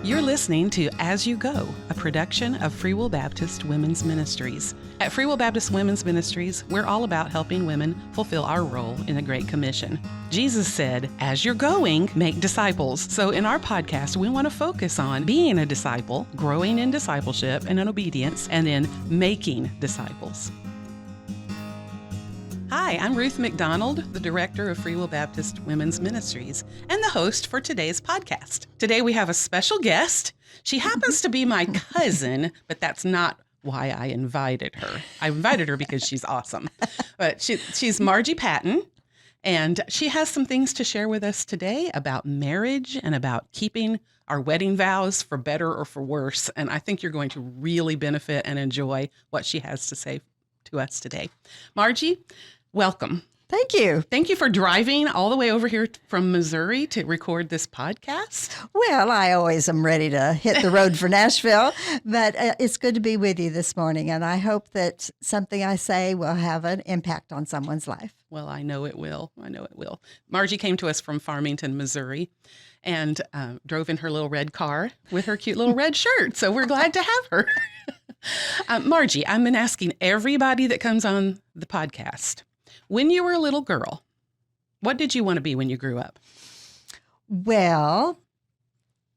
You're listening to As You Go, a production of Free Will Baptist Women's Ministries. At Free Will Baptist Women's Ministries, we're all about helping women fulfill our role in the Great Commission. Jesus said, as you're going, make disciples. So in our podcast, we want to focus on being a disciple, growing in discipleship and in obedience, and then making disciples. Hi, I'm Ruth McDonald, the director of Free Will Baptist Women's Ministries, and the host for today's podcast. Today we have a special guest. She happens to be my cousin, but that's not why I invited her. I invited her because she's awesome. But she's Margie Patton, and she has some things to share with us today about marriage and about keeping our wedding vows for better or for worse. And I think you're going to really benefit and enjoy what she has to say to us today. Margie, welcome. Thank you. Thank you for driving all the way over here from Missouri to record this podcast. Well, I always am ready to hit the road for Nashville, but it's good to be with you this morning, and I hope that something I say will have an impact on someone's life. Well, I know it will. I know it will. Margie came to us from Farmington, Missouri, and drove in her little red car with her cute little red shirt, so we're glad to have her. Margie, I've been asking everybody that comes on the podcast, when you were a little girl, what did you want to be when you grew up? Well,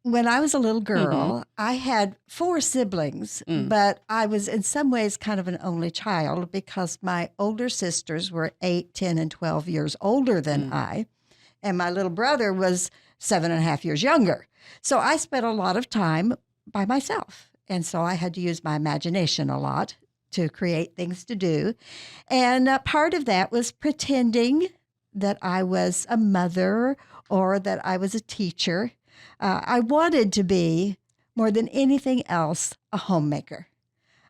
when I was a little girl, I had 4 siblings, but I was in some ways kind of an only child because my older sisters were 8, 10, and 12 years older than I, and my little brother was 7.5 years younger. So I spent a lot of time by myself, and so I had to use my imagination a lot to create things to do. And part of that was pretending that I was a mother or that I was a teacher. I wanted to be, more than anything else, a homemaker.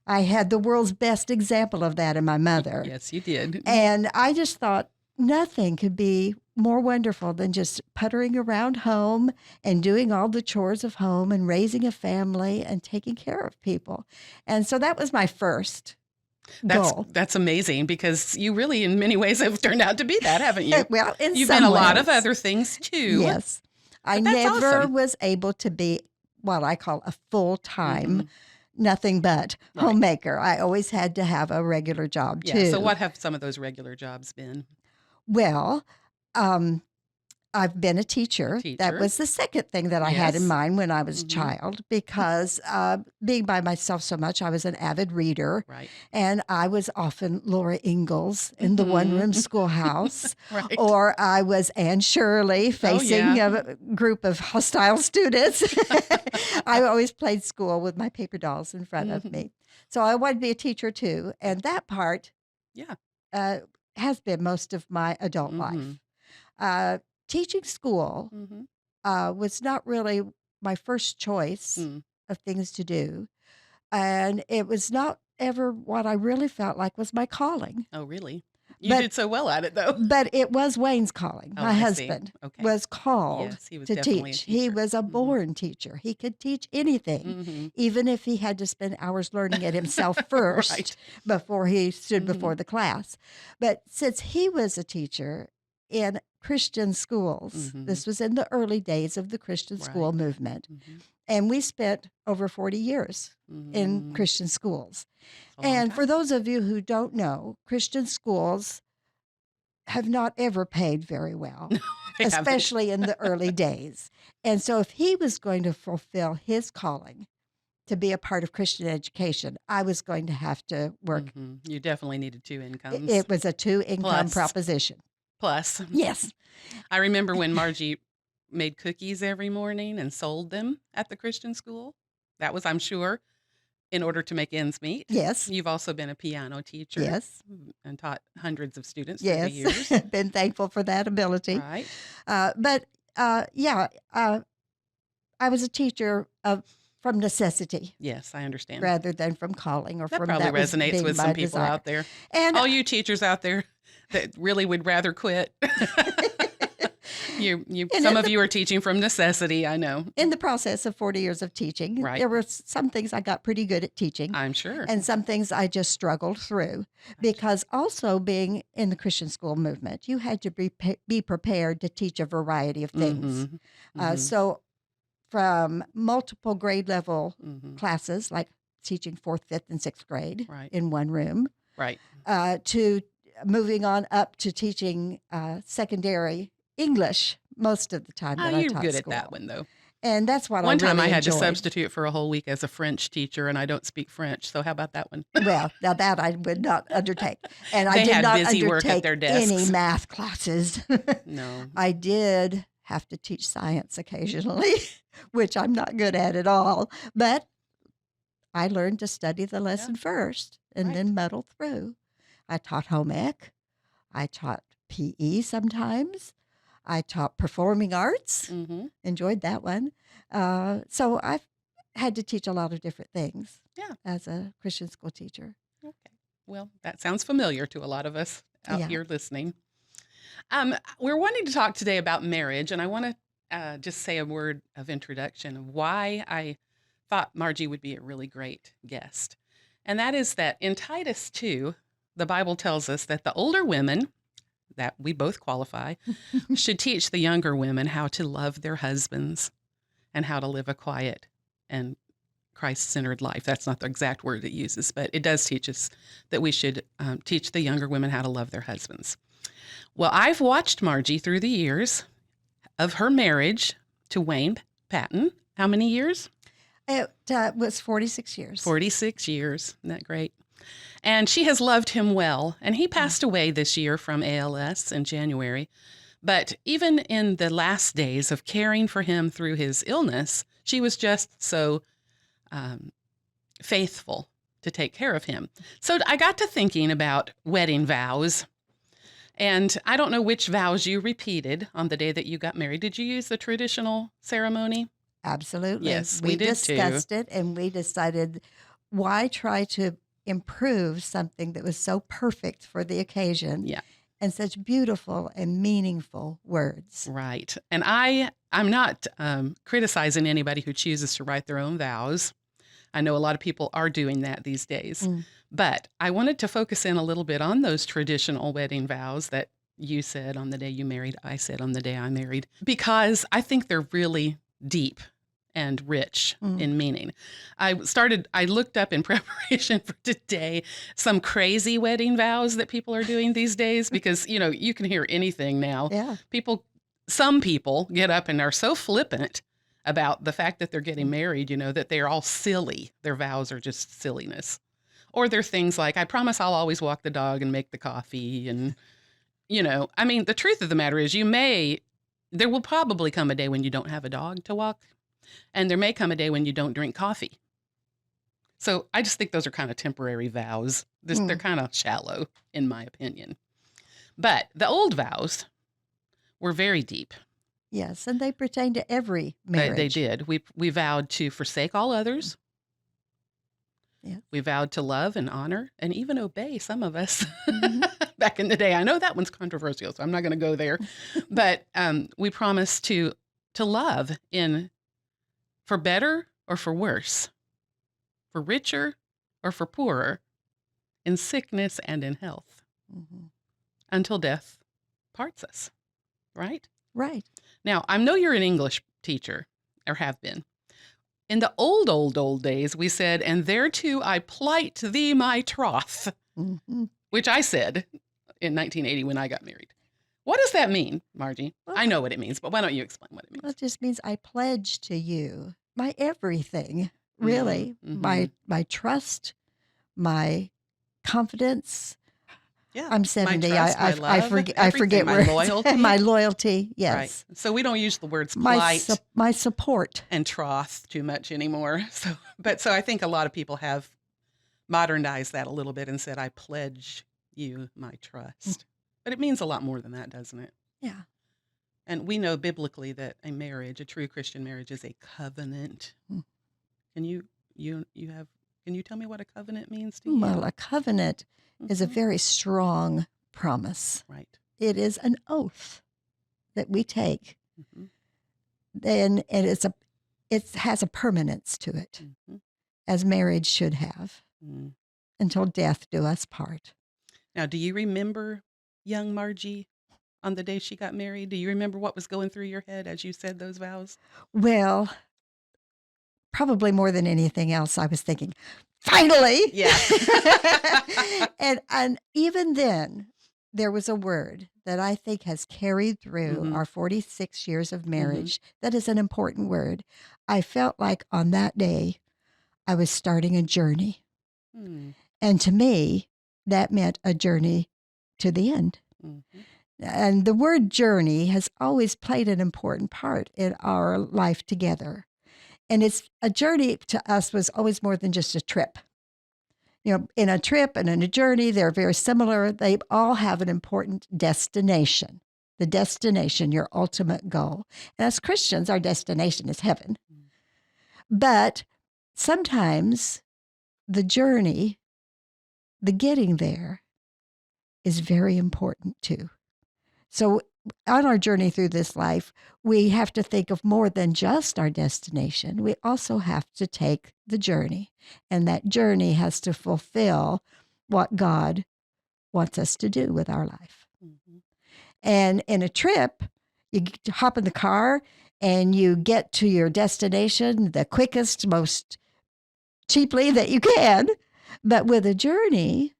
I had the world's best example of that in my mother. Yes, you did. And I just thought nothing could be more wonderful than just puttering around home and doing all the chores of home and raising a family and taking care of people. And so that was my first goal. That's amazing because you really, in many ways, have turned out to be that, haven't you? Well, You've some been a ways. lot of other things too. Yes. I But that's never awesome. was able to be what I call a full-time, nothing but homemaker. I always had to have a regular job too. So what have some of those regular jobs been? Well, I've been a teacher. That was the second thing that I had in Yes. mind when I was a child because being by myself so much, I was an avid reader. Right. And I was often Laura Ingalls in the one-room schoolhouse. Right. Or I was Anne Shirley facing yeah. a group of hostile students. I always played school with my paper dolls in front of me. So I wanted to be a teacher too. And that part has been most of my adult life. Teaching school was not really my first choice of things to do. And it was not ever what I really felt like was my calling. Oh, really? You did so well at it, though. But it was Wayne's calling. Oh, My I see. husband Okay. was called Yes, he was to definitely a teach. He teacher. was a born teacher. He could teach anything, even if he had to spend hours learning it himself first Right. before he stood before the class. But since he was a teacher in Christian schools, this was in the early days of the Christian school movement, and we spent over 40 years in Christian schools. And for those of you who don't know, Christian schools have not ever paid very well, They haven't. especially in the early days. And so if he was going to fulfill his calling to be a part of Christian education, I was going to have to work. You definitely needed 2 incomes. It was a 2-income Plus. proposition. Plus. Yes. I remember when Margie made cookies every morning and sold them at the Christian school. That was, I'm sure, in order to make ends meet. Yes. You've also been a piano teacher. Yes. And taught hundreds of students through the Yes. years. Been thankful for that ability. Right. I was a teacher from necessity Yes, I understand. rather than from calling or That from probably was resonates being with my some people desire. out there. And All you teachers out there that really would rather quit. Some of you are teaching from necessity, I know. in the process of 40 years of teaching, Right. there were some things I got pretty good at teaching. I'm sure. And some things I just struggled through because also being in the Christian school movement, you had to be prepared to teach a variety of things. So from multiple grade level Mm-hmm. classes, like teaching fourth, fifth, and sixth grade Right. in one room, Right. to moving on up to teaching secondary English most of the time Oh, that I you're taught good school. at that one, though. And that's what One I time really I had to enjoyed. substitute for a whole week as a French teacher, and I don't speak French. So how about that one? Well, now that I would not undertake. And I They did had not busy work at undertake their any desks. math classes. No. I did have to teach science occasionally, which I'm not good at all. But I learned to study the lesson first and Right. then muddle through. I taught home ec. I taught PE sometimes. I taught performing arts. Mm-hmm. Enjoyed that one. So I've had to teach a lot of different things as a Christian school teacher. Okay. Well, that sounds familiar to a lot of us out Yeah. here listening. We're wanting to talk today about marriage, and I want to just say a word of introduction of why I thought Margie would be a really great guest. And that is that in Titus 2, the Bible tells us that the older women, that we both qualify, should teach the younger women how to love their husbands and how to live a quiet and Christ-centered life. That's not the exact word it uses, but it does teach us that we should teach the younger women how to love their husbands. Well, I've watched Margie through the years of her marriage to Wayne Patton. How many years? It was 46 years. 46 years. Isn't that great? And she has loved him well. And he passed away this year from ALS in January. But even in the last days of caring for him through his illness, she was just so faithful to take care of him. So I got to thinking about wedding vows. And I don't know which vows you repeated on the day that you got married. Did you use the traditional ceremony? Absolutely. Yes, we we did discussed too. it, and we decided, why try to improve something that was so perfect for the occasion? Yeah. And such beautiful and meaningful words. Right. And I'm not criticizing anybody who chooses to write their own vows. I know a lot of people are doing that these days. But I wanted to focus in a little bit on those traditional wedding vows that you said on the day you married, I said on the day I married, because I think they're really deep and rich in meaning. I looked up in preparation for today some crazy wedding vows that people are doing these days, because, you can hear anything now. Yeah. Some people get up and are so flippant about the fact that they're getting married, that they're all silly. Their vows are just silliness. Or they're things like, I promise I'll always walk the dog and make the coffee. And, the truth of the matter is there will probably come a day when you don't have a dog to walk. And there may come a day when you don't drink coffee. So I just think those are kind of temporary vows. They're kind of shallow, in my opinion. But the old vows were very deep. Yes, and they pertain to every marriage. They did. We vowed to forsake all others. Yes. We vowed to love and honor and even obey, some of us, back in the day. I know that one's controversial, so I'm not going to go there. But we promised to love for better or for worse, for richer or for poorer, in sickness and in health, until death parts us, right? Right. Now, I know you're an English teacher, or have been. In the old days, we said, and thereto I plight thee my troth, which I said in 1980 when I got married. What does that mean, Margie? Well, I know what it means, but why don't you explain what it means? Well, it just means I pledge to you my everything, really, my trust, my confidence. Yeah, I'm 70. my trust, my love, I forget my words. loyalty. My loyalty, yes. Right. So we don't use the words My plight my support. and troth too much anymore. So I think a lot of people have modernized that a little bit and said, I pledge you my trust. But it means a lot more than that, doesn't it? Yeah. And we know biblically that a true Christian marriage is a covenant. Can you tell me what a covenant means to you? Well, a covenant is a very strong promise. Right. It is an oath that we take. And it has a permanence to it, as marriage should have, until death do us part. Now, do you remember young Margie on the day she got married? Do you remember what was going through your head as you said those vows? Well, probably more than anything else, I was thinking, finally. Yeah. and even then, there was a word that I think has carried through Mhm. our 46 years of marriage. That is an important word. I felt like on that day, I was starting a journey. Mm. And to me, that meant a journey to the end. Mm-hmm. And the word journey has always played an important part in our life together. And it's a journey to us was always more than just a trip. You know, in a trip and in a journey, they're very similar. They all have an important destination, the destination, your ultimate goal. And as Christians, our destination is heaven. But sometimes the journey, the getting there, is very important too. So on our journey through this life, we have to think of more than just our destination. We also have to take the journey, and that journey has to fulfill what God wants us to do with our life. Mm-hmm. And in a trip, you hop in the car and you get to your destination the quickest, most cheaply that you can. But with a journey,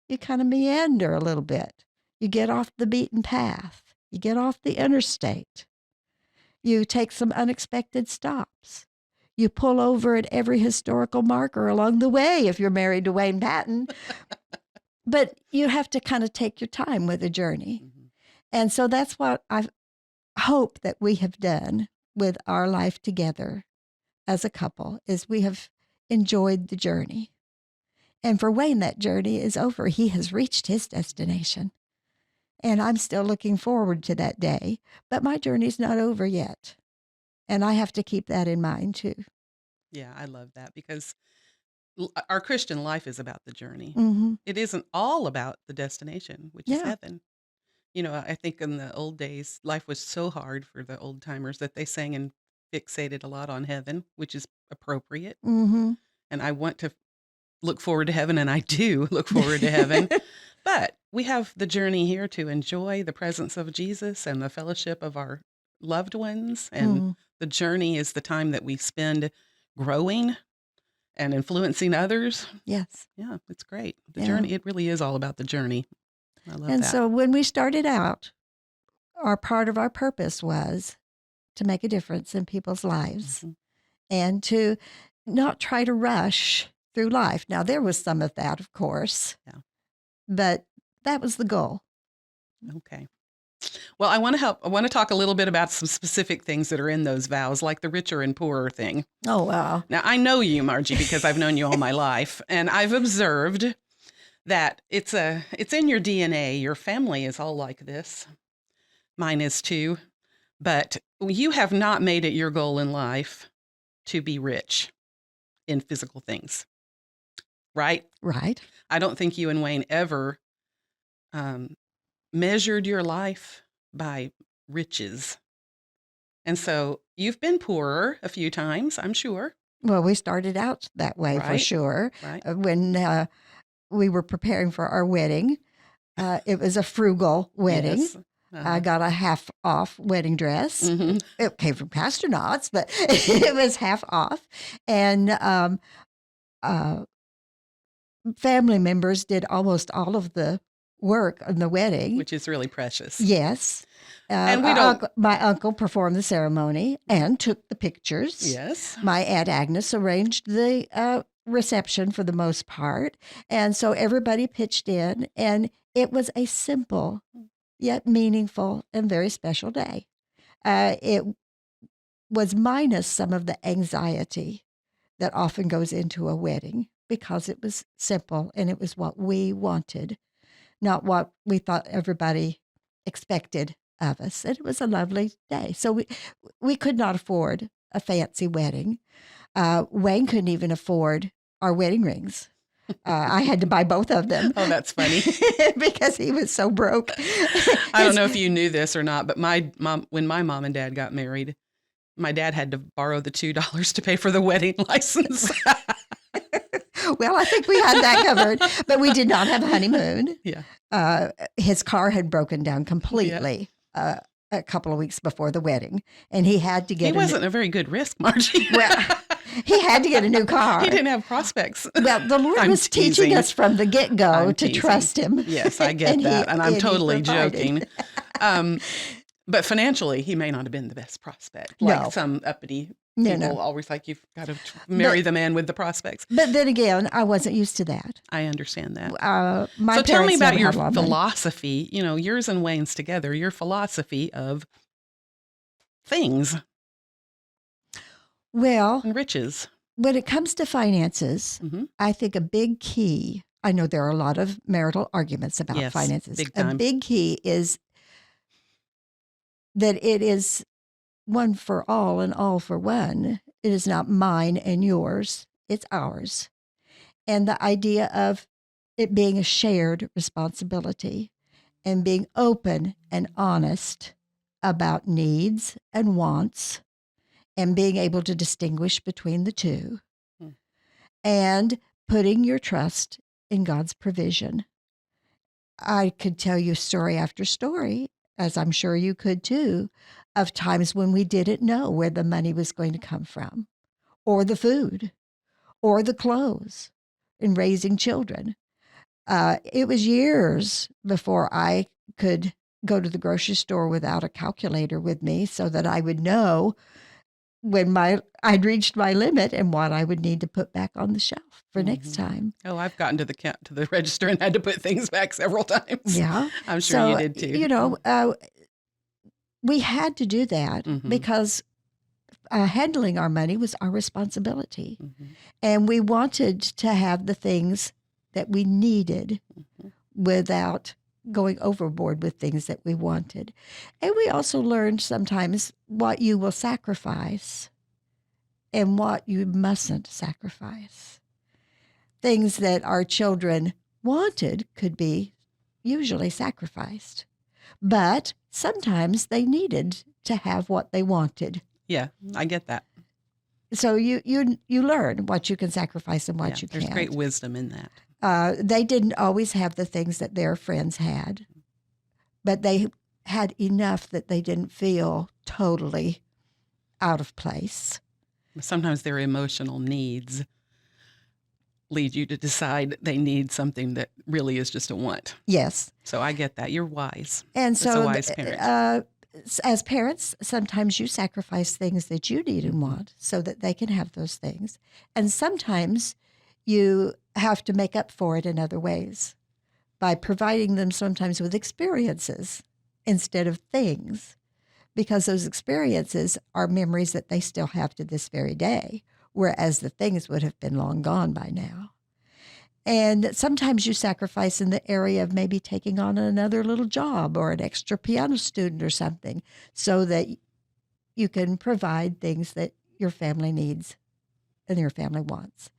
you kind of meander a little bit. You get off the beaten path. You get off the interstate. You take some unexpected stops. You pull over at every historical marker along the way if you're married to Wayne Patton. But you have to kind of take your time with the journey. Mm-hmm. And so that's what I hope that we have done with our life together as a couple, is we have enjoyed the journey. And for Wayne, that journey is over. He has reached his destination. And I'm still looking forward to that day. But my journey's not over yet. And I have to keep that in mind too. Yeah, I love that because our Christian life is about the journey. Mm-hmm. It isn't all about the destination, which is Yeah. heaven. You know, I think in the old days, life was so hard for the old timers that they sang and fixated a lot on heaven, which is appropriate. Mm-hmm. And I want to look forward to heaven, and I do look forward to heaven. But we have the journey here to enjoy the presence of Jesus and the fellowship of our loved ones. And the journey is the time that we spend growing and influencing others. Yes. Yeah, it's great. The Yeah. journey, it really is all about the journey. I love And that. so when we started out, part of our purpose was to make a difference in people's lives Mhm. and to not try to rush through life. Now, there was some of that, of course. Yeah. But that was the goal. Okay. Well, I want to talk a little bit about some specific things that are in those vows, like the richer and poorer thing. Oh, wow. Now, I know you, Margie, because I've known you all my life, and I've observed that it's in your DNA. Your family is all like this. Mine is too. But you have not made it your goal in life to be rich in physical things, right? Right. I don't think you and Wayne ever measured your life by riches. And so you've been poorer a few times, I'm sure. Well, we started out that way for Right. sure. Right. When we were preparing for our wedding, it was a frugal wedding. Yes. I got a half off wedding dress. Mhm. It came from Castronauts, but it was half off. And family members did almost all of the work on the wedding. Which is really precious. Yes. And we don't- My uncle performed the ceremony and took the pictures. Yes. My Aunt Agnes arranged the reception for the most part. And so everybody pitched in, and it was a simple yet meaningful and very special day. It was minus some of the anxiety that often goes into a wedding because it was simple and it was what we wanted, not what we thought everybody expected of us. And it was a lovely day. So we could not afford a fancy wedding. Wayne couldn't even afford our wedding rings. I had to buy both of them. Oh, that's funny. Because he was so broke. I don't know if you knew this or not, but when my mom and dad got married, my dad had to borrow the $2 to pay for the wedding license. Well, I think we had that covered, but we did not have a honeymoon. Yeah. His car had broken down completely a couple of weeks before the wedding, and he had to get. He wasn't a very good risk, Margie. Well, He had to get a new car. He didn't have prospects. Well, the Lord was teaching us from the get-go to trust him. Yes, I get that. And I'm totally he provided. joking. But financially, he may not have been the best prospect. Like some uppity people always like, you've got to marry the man with the prospects. But then again, I wasn't used to that. I understand that. My so tell me about your philosophy. philosophy, yours and Wayne's together, your philosophy of things. Well, and riches. When it comes to finances, I think a big key, I know there are a lot of marital arguments about finances. Big time. A big key is that it is one for all and all for one. It is not mine and yours, it's ours. And the idea of it being a shared responsibility and being open and honest about needs and wants and being able to distinguish between the two and putting your trust in God's provision. I could tell you story after story, as I'm sure you could too, of times when we didn't know where the money was going to come from, or the food, or the clothes, in raising children. It was years before I could go to the grocery store without a calculator with me so that I would know when I'd reached my limit and what I would need to put back on the shelf for next time. Oh, I've gotten to the register and had to put things back several times. Yeah. I'm sure you did too. We had to do that because handling our money was our responsibility. And we wanted to have the things that we needed without going overboard with things that we wanted. And we also learned sometimes what you will sacrifice and what you mustn't sacrifice. Things that our children wanted could be usually sacrificed, but sometimes they needed to have what they wanted. Yeah, I get that. So you learn what you can sacrifice and what you can't. There's great wisdom in that. They didn't always have the things that their friends had, but they had enough that they didn't feel totally out of place. Sometimes their emotional needs lead you to decide they need something that really is just a want. Yes. So I get that. You're wise. And That's a wise parent. As parents, sometimes you sacrifice things that you need and want so that they can have those things. And sometimes you have to make up for it in other ways by providing them sometimes with experiences instead of things, because those experiences are memories that they still have to this very day, whereas the things would have been long gone by now. And sometimes you sacrifice in the area of maybe taking on another little job or an extra piano student or something so that you can provide things that your family needs and your family wants.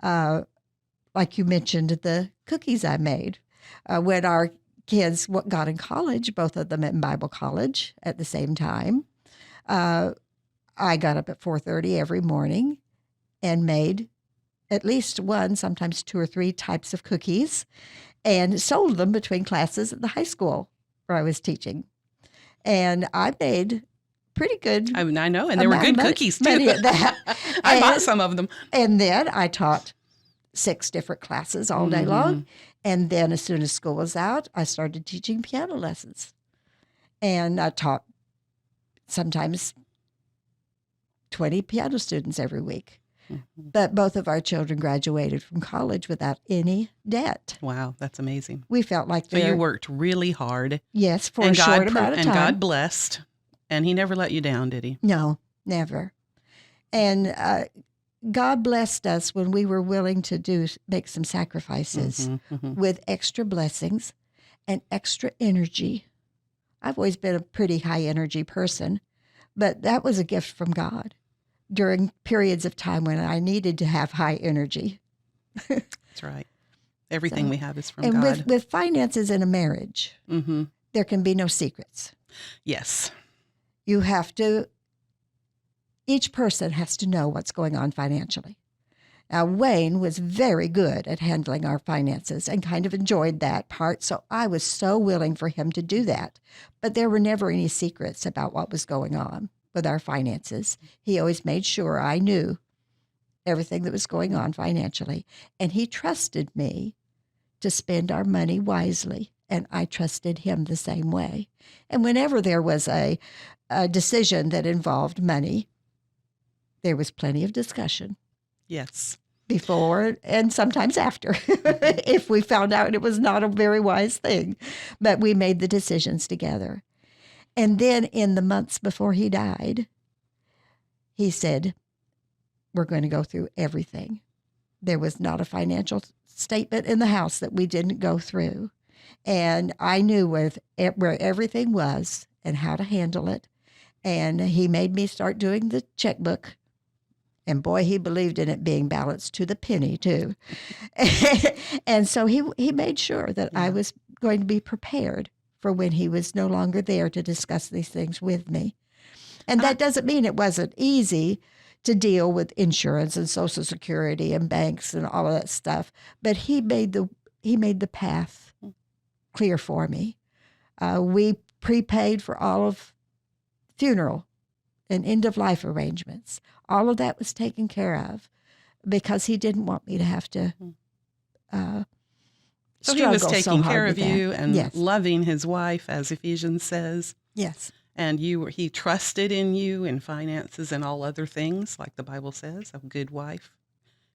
Like you mentioned, the cookies I made. When our kids got in college, both of them in Bible college at the same time, I got up at 4:30 every morning and made at least one, sometimes 2 or 3 types of cookies, and sold them between classes at the high school where I was teaching. And I made pretty good. I know, and they were good cookies too. Money at that. I bought some of them. And then I taught 6 different classes all day long. And then as soon as school was out, I started teaching piano lessons. And I taught sometimes 20 piano students every week. But both of our children graduated from college without any debt. Wow, that's amazing. We felt like so you worked really hard. Yes, for a short amount of time. And God blessed. And he never let you down, did he? No, never. And God blessed us when we were willing to make some sacrifices with extra blessings and extra energy. I've always been a pretty high energy person, but that was a gift from God during periods of time when I needed to have high energy. That's right. Everything we have is from God. And with finances in a marriage, there can be no secrets. Yes. You have to, each person has to know what's going on financially. Now, Wayne was very good at handling our finances and kind of enjoyed that part, so I was so willing for him to do that. But there were never any secrets about what was going on with our finances. He always made sure I knew everything that was going on financially. And he trusted me to spend our money wisely. And I trusted him the same way. And whenever there was a decision that involved money, there was plenty of discussion. Yes. Before and sometimes after, if we found out it was not a very wise thing. But we made the decisions together. And then in the months before he died, he said, we're going to go through everything. There was not a financial statement in the house that we didn't go through. And I knew where everything was and how to handle it. And he made me start doing the checkbook. And boy, he believed in it being balanced to the penny, too. And so he made sure that I was going to be prepared for when he was no longer there to discuss these things with me. And that doesn't mean it wasn't easy to deal with insurance and Social Security and banks and all of that stuff. But he made the path clear for me. We prepaid for all of funeral and end-of-life arrangements. All of that was taken care of because he didn't want me to have to so he was taking care of you that. and Yes. loving his wife, as Ephesians says. Yes. And he trusted in you in finances and all other things, like the Bible says, a good wife.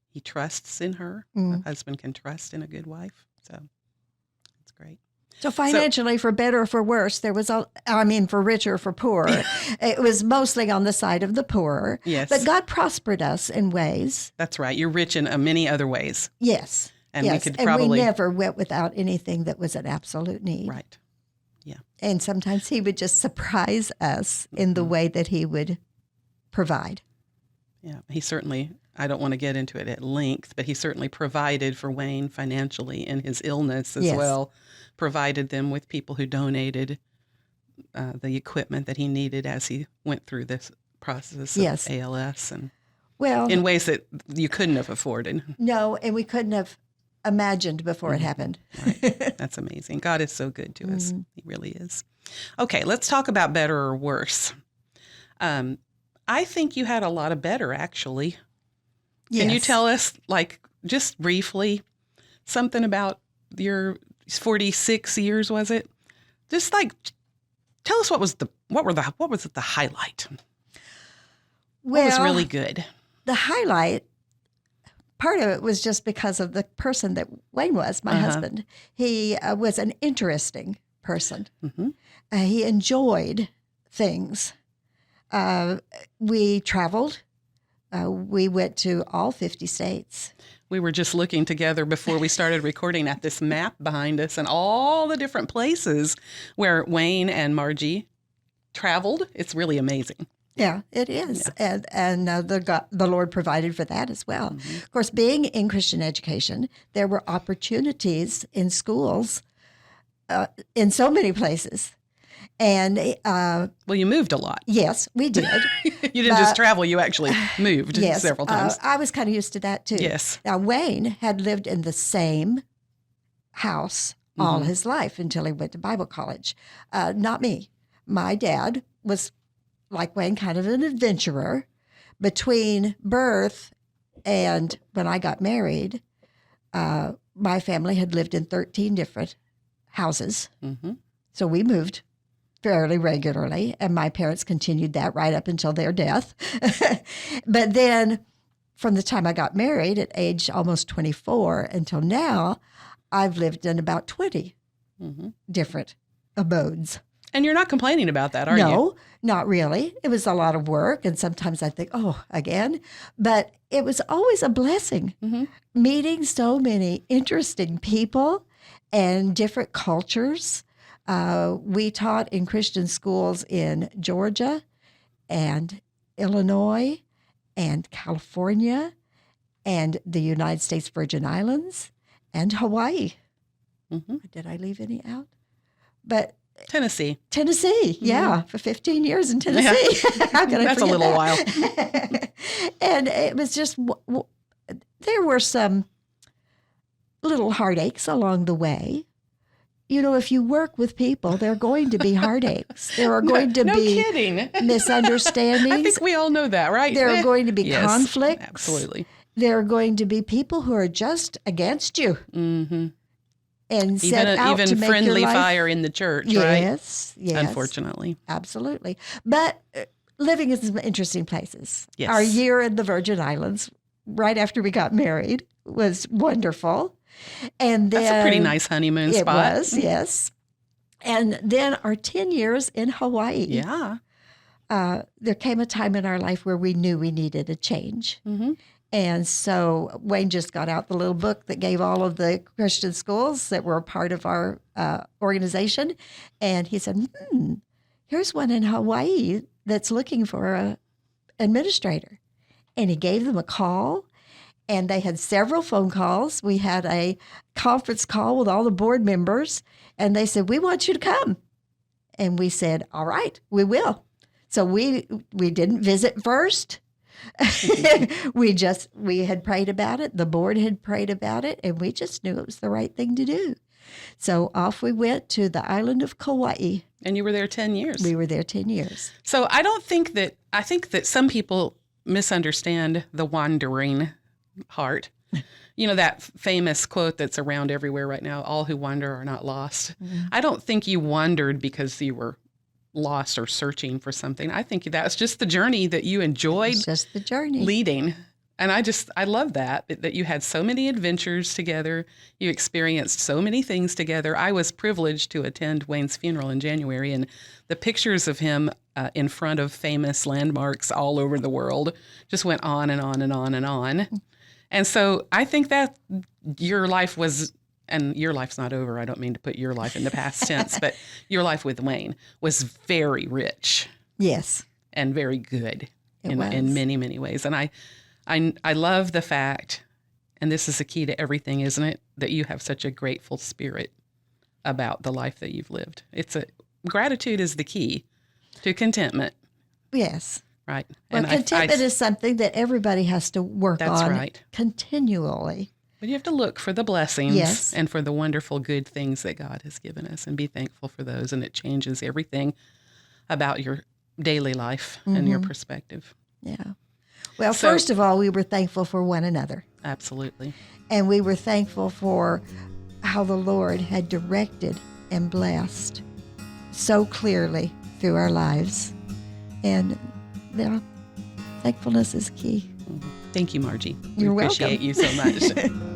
He trusts in her. A husband can trust in a good wife. So that's great. So financially, for better or for worse, there was, for richer or for poorer, it was mostly on the side of the poorer. Yes. But God prospered us in ways. That's right. You're rich in many other ways. Yes. And yes. we could probably... And we never went without anything that was an absolute need. Right. Yeah. And sometimes he would just surprise us in the way that he would provide. Yeah. He certainly, I don't want to get into it at length, but he certainly provided for Wayne financially in his illness as well. Provided them with people who donated the equipment that he needed as he went through this process of ALS and in ways that you couldn't have afforded. No, and we couldn't have imagined before it happened. Right. That's amazing. God is so good to us. He really is. Okay, let's talk about better or worse. I think you had a lot of better, actually. Yes. Can you tell us, just briefly, something about your 46 years, was it? Just tell us what was the highlight? What was really good? The highlight, part of it was just because of the person that Wayne was, my husband. He was an interesting person. He enjoyed things. We traveled. We went to all 50 states. We were just looking together before we started recording at this map behind us and all the different places where Wayne and Margie traveled. It's really amazing. Yeah, it is. Yeah. And the Lord provided for that as well. Of course, being in Christian education, there were opportunities in schools in so many places. And you moved a lot. Yes, we did. You didn't just travel; you actually moved several times. I was kind of used to that too. Yes. Now Wayne had lived in the same house all his life until he went to Bible college. Not me. My dad was like Wayne, kind of an adventurer. Between birth and when I got married, my family had lived in 13 different houses. So we moved fairly regularly, and my parents continued that right up until their death. But then from the time I got married at age almost 24 until now, I've lived in about 20 different abodes. And you're not complaining about that, are you? No, not really. It was a lot of work, and sometimes I think, again. But it was always a blessing, meeting so many interesting people and different cultures. We taught in Christian schools in Georgia and Illinois and California and the United States Virgin Islands and Hawaii. Did I leave any out? But Tennessee, yeah, for 15 years in Tennessee. Yeah. That's a little while. And it was just, there were some little heartaches along the way. You know, if you work with people, there are going to be heartaches. There are going to be misunderstandings. I think we all know that, right? There are going to be conflicts. Absolutely. there are going to be people who are just against you. Mm-hmm. And set out to even make friendly your life, fire in the church, yes, right? Yes. Unfortunately. Absolutely. But living in some interesting places. Yes. Our year in the Virgin Islands, right after we got married, was wonderful. And then, that's a pretty nice honeymoon spot. It was, yes. And then our 10 years in Hawaii. Yeah. There came a time in our life where we knew we needed a change. Mm-hmm. And so Wayne just got out the little book that gave all of the Christian schools that were a part of our organization. And he said, here's one in Hawaii that's looking for an administrator. And he gave them a call. And they had several phone calls. We had a conference call with all the board members. And they said, we want you to come. And we said, all right, we will. So we didn't visit first. we had prayed about it. The board had prayed about it, and we just knew it was the right thing to do. So off we went to the island of Kauai. And you were there 10 years. We were there 10 years. So I think that some people misunderstand the wandering heart. You know, that famous quote that's around everywhere right now, all who wander are not lost. Mm-hmm. I don't think you wandered because you were lost or searching for something. I think that's just the journey that you enjoyed. It's just the journey. Leading. And I love that you had so many adventures together. You experienced so many things together. I was privileged to attend Wayne's funeral in January, and the pictures of him in front of famous landmarks all over the world just went on and on and on and on. And so I think that your life was, and your life's not over. I don't mean to put your life in the past tense, but your life with Wayne was very rich. Yes. And very good in many, many ways. And I love the fact, and this is the key to everything, isn't it, that you have such a grateful spirit about the life that you've lived. Gratitude is the key to contentment. Yes. Right. Well, and contentment is something that everybody has to work on continually. But you have to look for the blessings yes. and for the wonderful good things that God has given us and be thankful for those. And it changes everything about your daily life and your perspective. Yeah. Well, first of all, we were thankful for one another. Absolutely. And we were thankful for how the Lord had directed and blessed so clearly through our lives. And thankfulness is key. Thank you, Margie. You're we appreciate welcome. you so much.